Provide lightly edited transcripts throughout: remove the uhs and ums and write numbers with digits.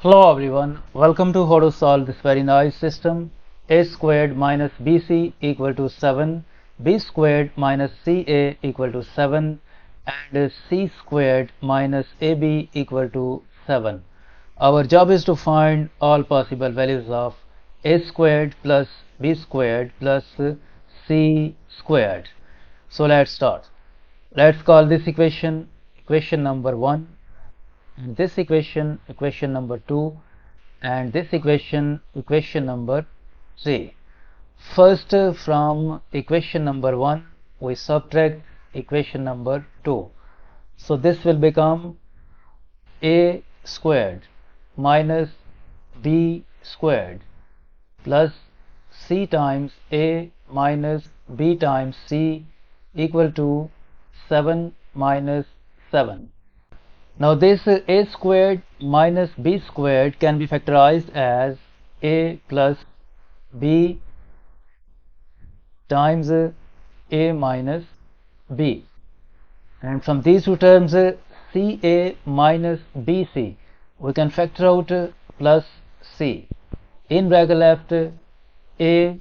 Hello everyone, welcome to how to solve this very nice system. A squared minus bc equal to 7, b squared minus ca equal to 7 and c squared minus ab equal to 7. Our job is to find all possible values of a squared plus b squared plus c squared. So let's start. Let's call this equation number 1, and this equation number 2, and this equation number 3. First, from equation number 1 we subtract equation number 2, so this will become a squared minus b squared plus c times a minus b times c equal to 7 minus 7. Now this a squared minus b squared can be factorized as a plus b times a minus b, and from these two terms ca minus bc we can factor out plus c. In bracket left a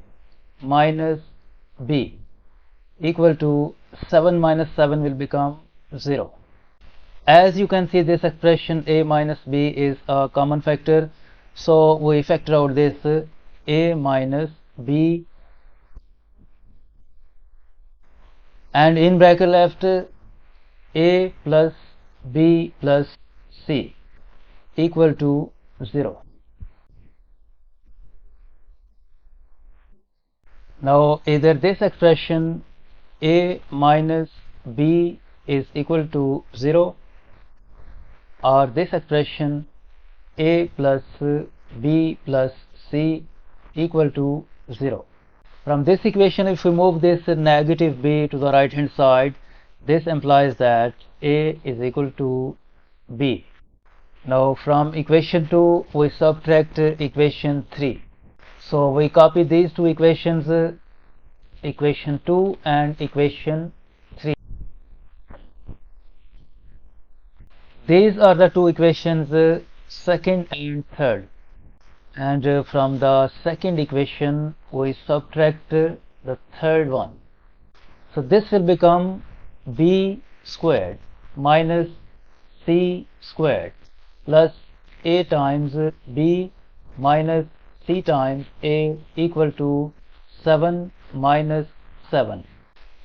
minus b equal to 7 minus 7 will become 0. As you can see, this expression a minus b is a common factor, so we factor out this a minus b, and in bracket left a plus b plus c equal to 0. Now either this expression a minus b is equal to 0, or this expression a plus b plus c equal to 0. From this equation, if we move this negative b to the right hand side, this implies that a is equal to b. Now from equation 2 we subtract equation 3, so we copy these two equations, equation 2 and equation 3. These are the two equations, second and third, and from the second equation we subtract the third one, so this will become b squared minus c squared plus a times b minus c times a equal to 7 minus 7.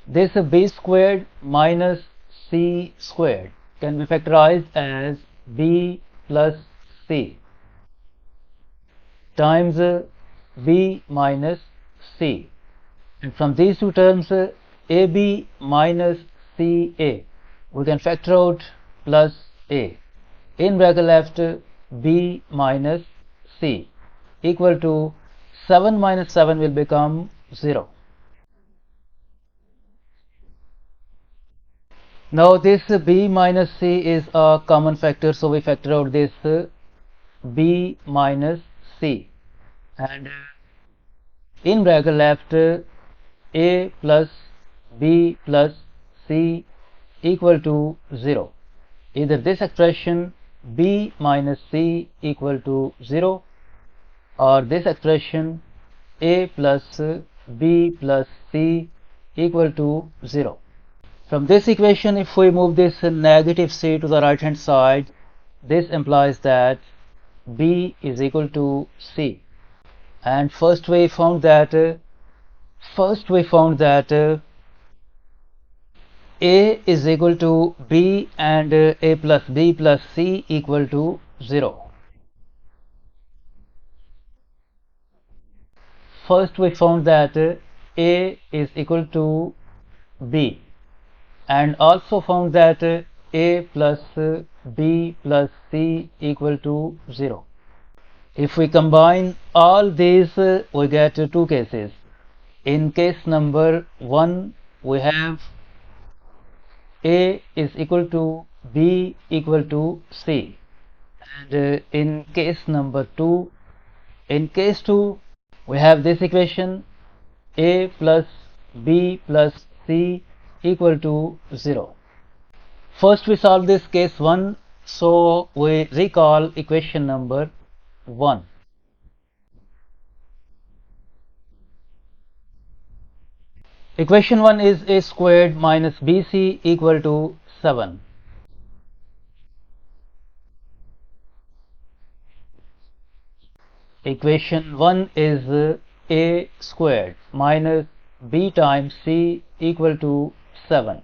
This b squared minus c squared can be factorized as b plus c times b minus c, and from these two terms ab minus ca we can factor out plus a. In bracket left b minus c equal to 7 minus 7 will become 0. Now this b minus c is a common factor, so we factor out this b minus c, and in bracket left a plus b plus c equal to 0. Either this expression b minus c equal to 0, or this expression a plus b plus c equal to 0. From this equation, if we move this negative c to the right hand side, this implies that b is equal to c, and first we found that a is equal to b and a plus b plus c equal to 0. First we found that a is equal to b, and also found that a plus b plus c equal to 0. If we combine all these, we get two cases. In case number 1 we have a is equal to b equal to c, and in case number 2, we have this equation a plus b plus c equal to 0. First we solve this case 1, so we recall equation number 1. Equation 1 is a squared minus bc equal to 7. Equation 1 is a squared minus b times c equal to 7.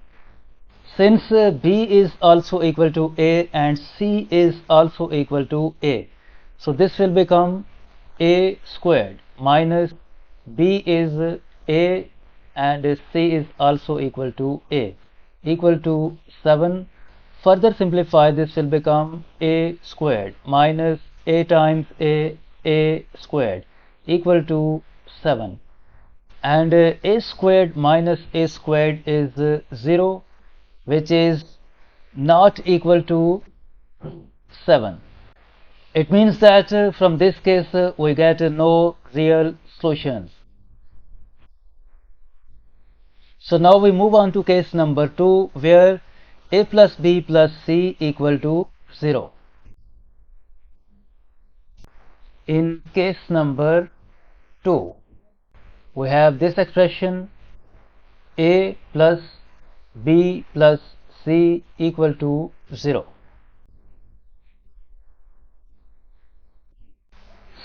Since b is also equal to a and c is also equal to a, so this will become a squared minus b is a and c is also equal to a equal to 7. Further simplify, this will become a squared minus a times a squared equal to 7, and a squared minus a squared is 0, which is not equal to 7. It means that from this case we get no real solutions. So now we move on to case number 2, where a plus b plus c equal to 0. In case number 2, we have this expression a plus b plus c equal to 0.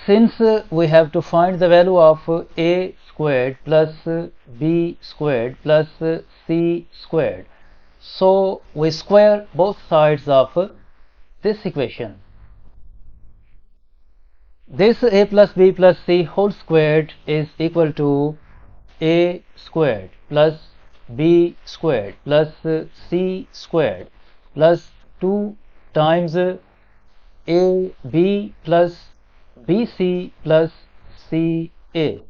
Since we have to find the value of a squared plus b squared plus c squared, so we square both sides of this equation. This a plus b plus c whole squared is equal to a squared plus b squared plus c squared plus 2 times a b plus bc plus ca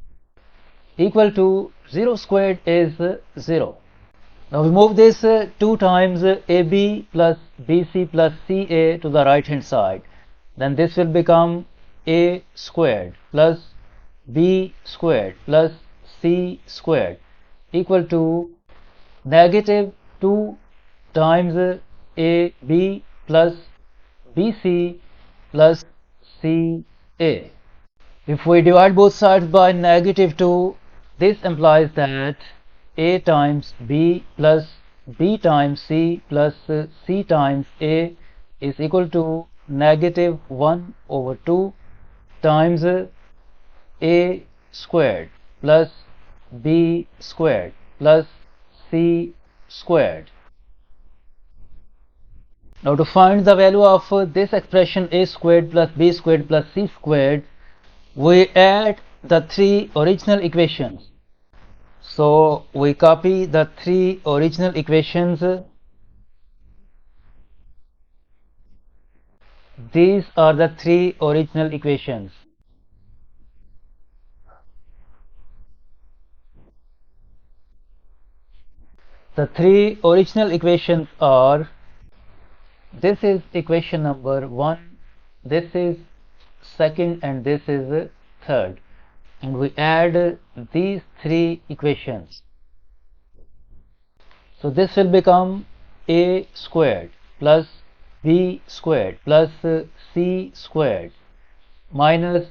equal to 0 squared is 0. Now we move this 2 times ab plus bc plus ca to the right hand side. Then this will become a squared plus b squared plus c squared equal to negative 2 times ab plus bc plus ca. If we divide both sides by negative 2, this implies that a times b plus b times c plus c times a is equal to negative 1 over 2 times a squared plus b squared plus c squared. Now to find the value of this expression a squared plus b squared plus c squared, we add the 3 original equations. So we copy the 3 original equations. These are the 3 original equations. The 3 original equations are, this is equation number 1, this is second, and this is third, and we add these 3 equations. So this will become a squared plus b squared plus c squared minus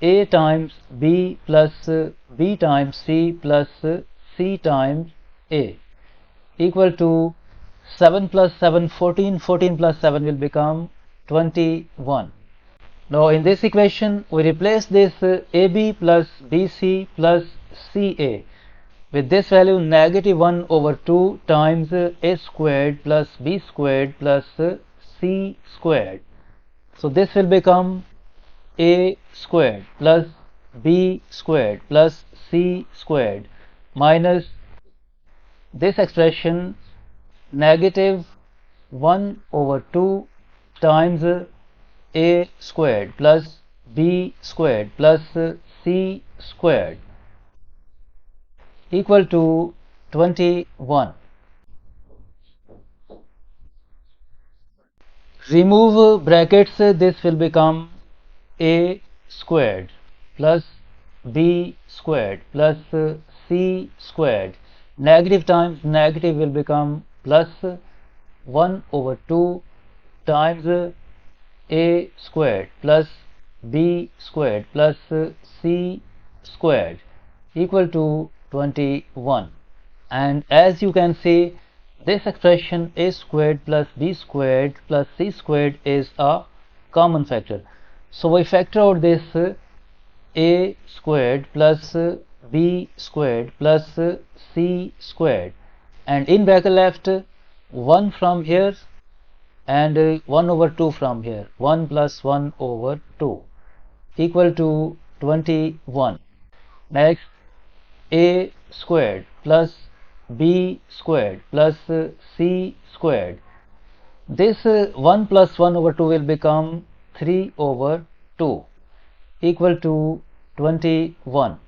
a times b plus b times c plus c times a equal to 7 plus 7 14, 14 plus 7 will become 21. Now in this equation we replace this ab plus bc plus ca with this value negative 1 over 2 times a squared plus b squared plus c squared. So this will become a squared plus b squared plus c squared minus this expression negative 1 over 2 times a squared plus b squared plus c squared equal to 21. Remove brackets, this will become a squared plus b squared plus c squared. Negative times negative will become plus 1 over 2 times a squared plus b squared plus c squared equal to 21. And as you can see, this expression a squared plus b squared plus c squared is a common factor. So we factor out this a squared plus b squared plus c squared, and in bracket left 1 from here and 1 over 2 from here. 1 plus 1 over 2 equal to 21. Next, a squared plus b squared plus c squared. This 1 plus 1 over 2 will become 3 over 2 equal to 21.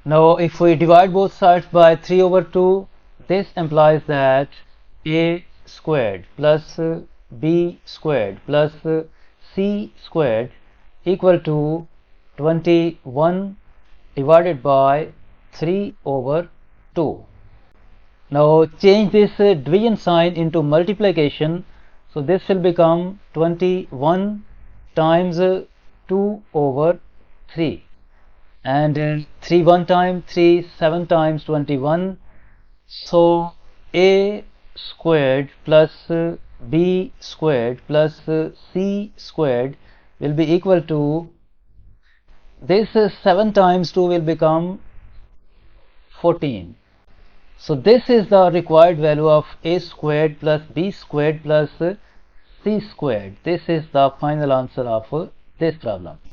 Now if we divide both sides by 3 over 2, this implies that a squared plus b squared plus c squared equal to 21 divided by 3 over 2. Now change this division sign into multiplication. So this will become 21 times 2 over 3. And 3 1 time, 3 7 times 21. So a squared plus b squared plus c squared will be equal to, this 7 times 2 will become 14. So this is the required value of a squared plus b squared plus c squared. This is the final answer of this problem.